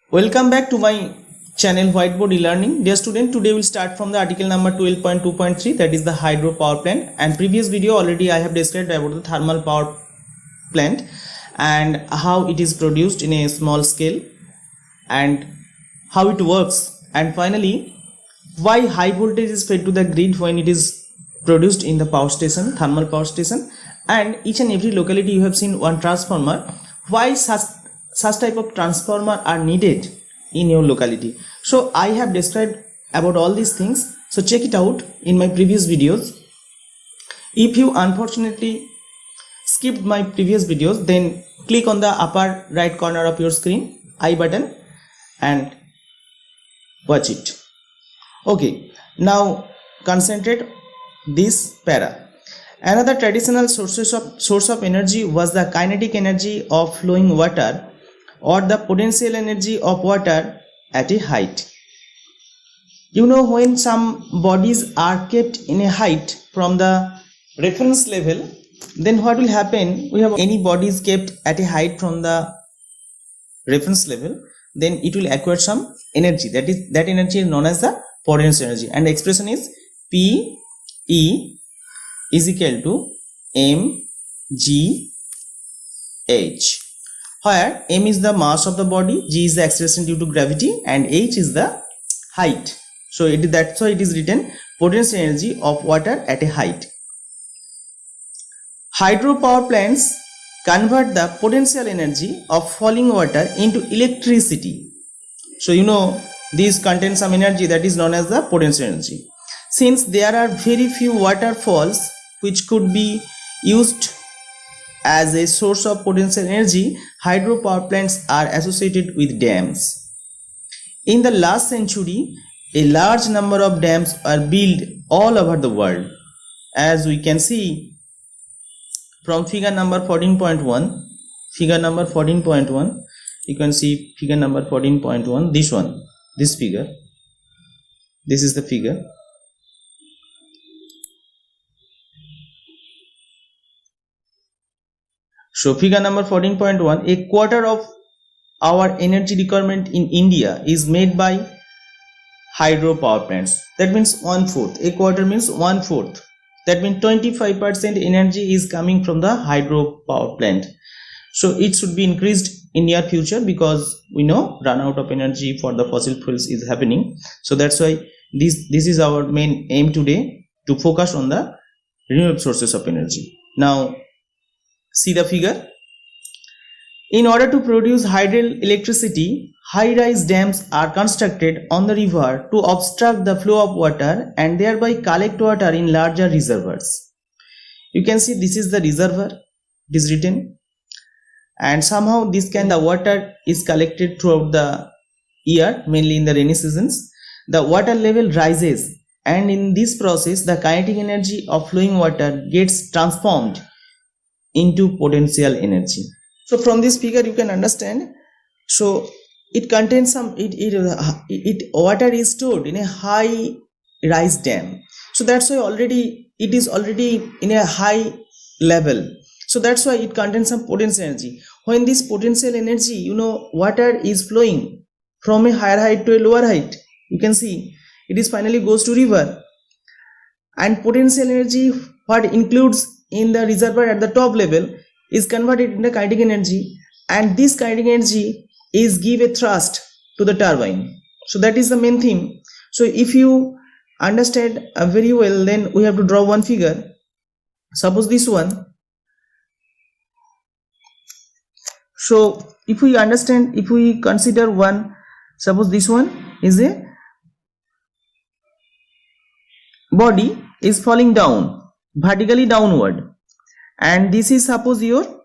Welcome back to my channel Whiteboard e-learning. Dear student, today we'll start from the article number 12.2.3, that is the hydro power plant. And previous video already I have described about the thermal power plant and how it is produced in a small scale and how it works, and finally why high voltage is fed to the grid when it is produced in the power station, thermal power station, and each and every locality you have seen one transformer. Why such type of transformer are needed in your locality. So I have described about all these things, so check it out in my previous videos. If you unfortunately skipped my previous videos, then click on the upper right corner of your screen I button and watch it. Okay, now concentrate this para. Another traditional source of energy was the kinetic energy of flowing water or the potential energy of water at a height. You know, when some bodies are kept in a height from the reference level, then what will happen? We have any bodies kept at a height from the reference level, then it will acquire some energy. That energy is known as the potential energy, and the expression is P E is equal to mg h, where m is the mass of the body, g is the acceleration due to gravity, and h is the height. So that's why it is written potential energy of water at a height. Hydropower plants convert the potential energy of falling water into electricity. So you know, these contain some energy that is known as the potential energy. Since there are very few waterfalls which could be used as a source of potential energy, hydropower plants are associated with dams. In the last century, a large number of dams are built all over the world. As we can see from figure number 14.1, you can see figure number 14.1, this figure, this is the figure. So figure number 14.1, a quarter of our energy requirement in India is made by hydropower plants. That means 1/4. A quarter means 1/4. That means 25% energy is coming from the hydropower plant. So it should be increased in near future, because we know run out of energy for the fossil fuels is happening. So that's why this is our main aim today, to focus on the renewable sources of energy. Now see the figure. In order to produce hydroelectricity, high-rise dams are constructed on the river to obstruct the flow of water and thereby collect water in larger reservoirs. You can see this is the reservoir, it is written, and somehow the water is collected throughout the year, mainly in the rainy seasons. The water level rises, and in this process the kinetic energy of flowing water gets transformed into potential energy. So from this figure you can understand, so it contains some water is stored in a high rise dam. So that's why it is already in a high level. So that's why it contains some potential energy. When this potential energy, you know, water is flowing from a higher height to a lower height, you can see it is finally goes to river, and potential energy what includes in the reservoir at the top level is converted into kinetic energy, and this kinetic energy is give a thrust to the turbine. So that is the main theme. So if you understand very well, then we have to draw one figure. Suppose this one. So if we understand, if we consider one, suppose this one is a body is falling down vertically downward, and this is suppose your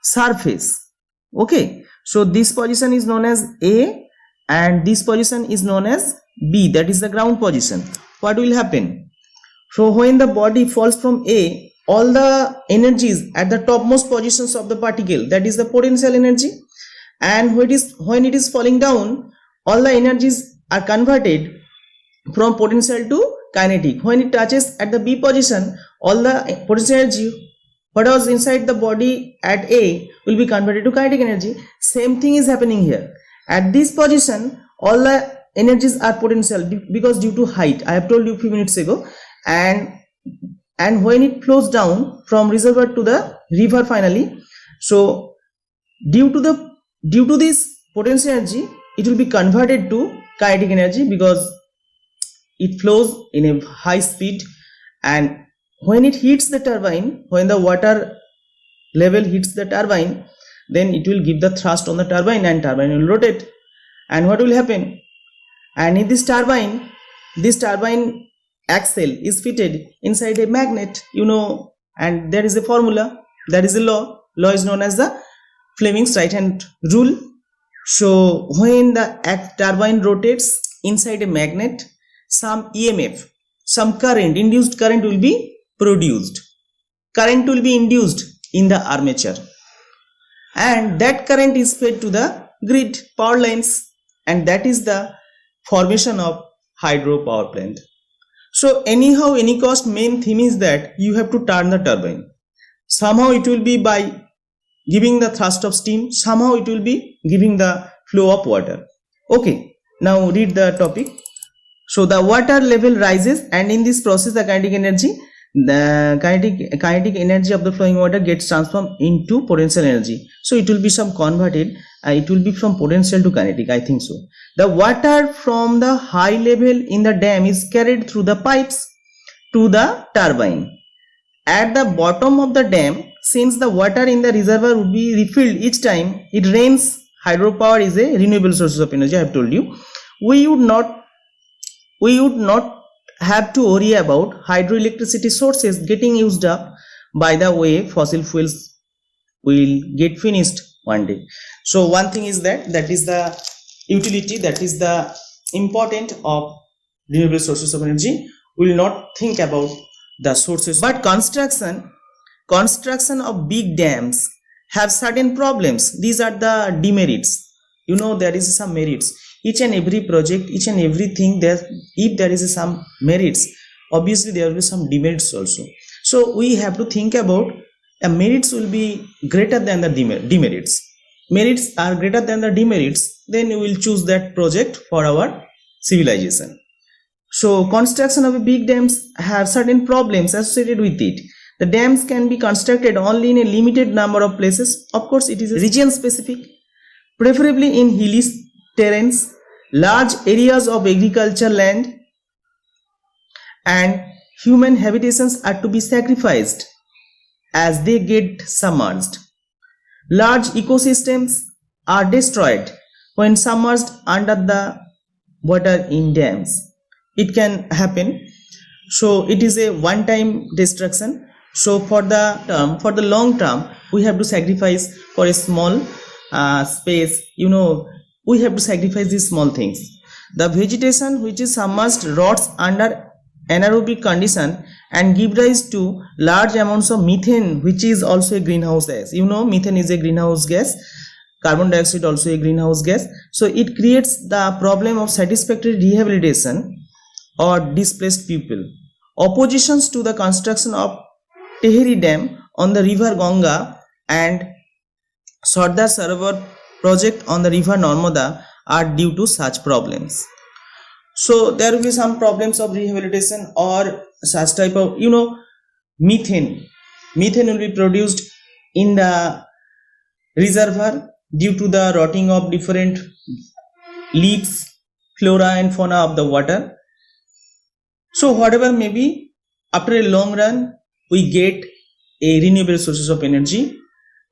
surface. Okay, so this position is known as A and this position is known as B, that is the ground position. What will happen? So when the body falls from A, all the energies at the topmost positions of the particle, that is the potential energy, and when it is falling down, all the energies are converted from potential to kinetic. When it touches at the B position, all the potential energy what was inside the body at A will be converted to kinetic energy. Same thing is happening here. At this position, all the energies are potential because due to height, I have told you a few minutes ago, and when it flows down from reservoir to the river finally, so due to this potential energy, it will be converted to kinetic energy because it flows in a high speed, and when it hits the turbine, when the water level hits the turbine, then it will give the thrust on the turbine and turbine will rotate. And what will happen? And in this turbine axle is fitted inside a magnet, and there is a formula, there is a law is known as the Fleming's right hand rule. So when the turbine rotates inside a magnet, some EMF, some current, induced current will be produced. Current will be induced in the armature, and that current is fed to the grid power lines, and that is the formation of hydro power plant. So anyhow, any cost, main theme is that you have to turn the turbine. Somehow it will be by giving the thrust of steam, somehow it will be giving the flow of water. Okay, now read the topic. So the water level rises, and in this process the kinetic energy of the flowing water gets transformed into potential energy. So it will be some converted, it will be from potential to kinetic, I think so. The water from the high level in the dam is carried through the pipes to the turbine. At the bottom of the dam, since the water in the reservoir would be refilled each time it rains, hydropower is a renewable source of energy, I have told you. We would not have to worry about hydroelectricity sources getting used up by the way fossil fuels will get finished one day. So one thing is that is the utility, that is the important of renewable sources of energy. We will not think about the sources, but construction of big dams have certain problems. These are the demerits. There is some merits. Each and every project, each and everything, if there is some merits, obviously there will be some demerits also. So we have to think about merits will be greater than the demerits. Merits are greater than the demerits, then we will choose that project for our civilization. So construction of big dams have certain problems associated with it. The dams can be constructed only in a limited number of places. Of course, it is region specific, preferably in hilly terrains. Large areas of agriculture land and human habitations are to be sacrificed as they get submerged. Large ecosystems are destroyed when submerged under the water in dams. It can happen. So it is a one-time destruction. So for the long term, we have to sacrifice for a small space. We have to sacrifice these small things. The vegetation which is submerged rots under anaerobic condition and give rise to large amounts of methane, which is also a greenhouse gas. Methane is a greenhouse gas, carbon dioxide also a greenhouse gas. So it creates the problem of satisfactory rehabilitation or displaced people. Oppositions to the construction of Tehri Dam on the river Ganga and Sardar Sarovar project on the river Narmada are due to such problems. So there will be some problems of rehabilitation or such type of methane will be produced in the reservoir due to the rotting of different leaves, flora and fauna of the water. So whatever may be, after a long run we get a renewable sources of energy,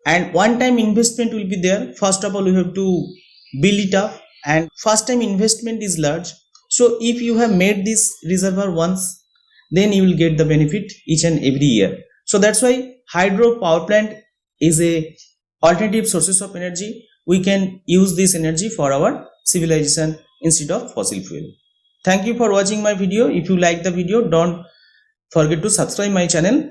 and one time investment will be there. First of all, we have to build it up, and first time investment is large. So if you have made this reservoir once, then you will get the benefit each and every year. So that's why hydro power plant is a alternative sources of energy. We can use this energy for our civilization instead of fossil fuel. Thank you for watching my video. If you like the video, don't forget to subscribe my channel.